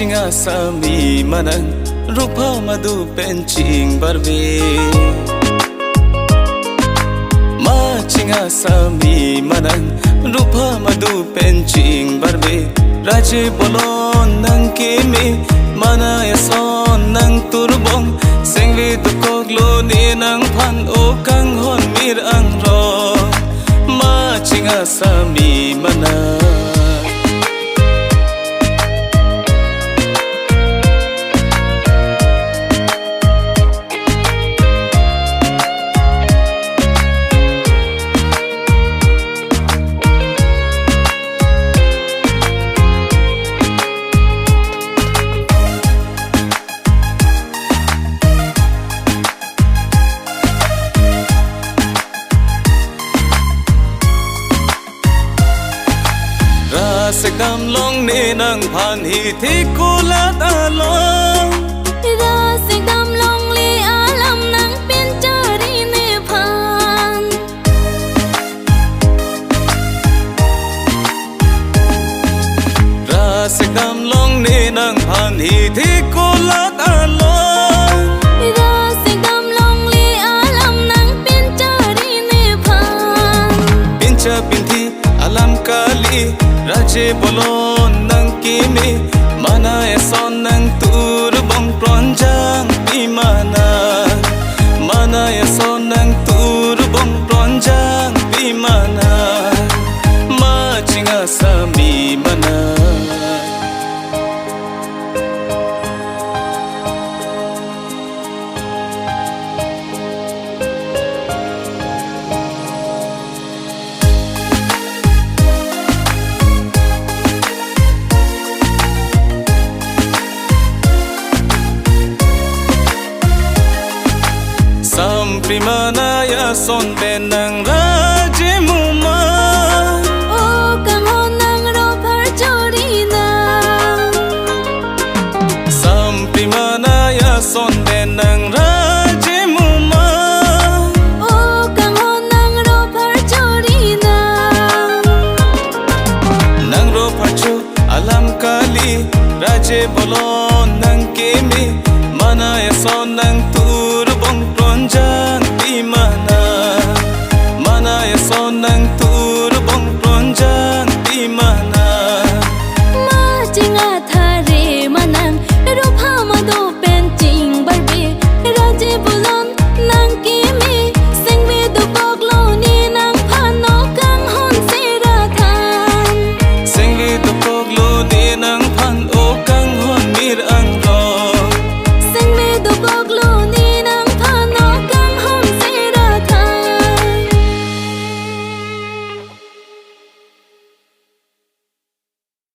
จิงอาสามีมานังรูปพ่อมาดูเป็นจริงบาร์บีมาจิงอาสามีมานังรูปพ่อมาดูเป็นจริงบาร์บีราเจบอลอนนังกิมีมานาเอซอนนังตุรบงเซงวีตุกอกโลนีนังพันโอกังฮอนมีรังรอมาจิงอาสามีมานาเสกดำลงนี่นั่งผ่านฮีที่กูละตาลงราเสกดำลงลีอาลำนั่งเป็นจารีเนพานราเสกดำลงนี่นั่งผ่านฮีที่กูละตาลงราเสกดำลงลีอาลำนั่งเป็นจารีเนพานเป็นเจ้าเป็นที่อาลัมกาลีราเจบอลอนนังกิมีมานาเอซอนนังตูรบงปลอนจางปีมานามานาเอซอนนังตูรบงปลอนจางปีมานามาจิงอาสามีมานาPrimana ya son benang raje muma O kangon nang ro par chorina Sam primana ya son benang raje muma O kangon nang ro par chorina Nang ro par cho alam kali raje bolon nang kemi mana ya son nang tur bong pronjang mana mana ya son nang tur bong pronjang di mana ma jinga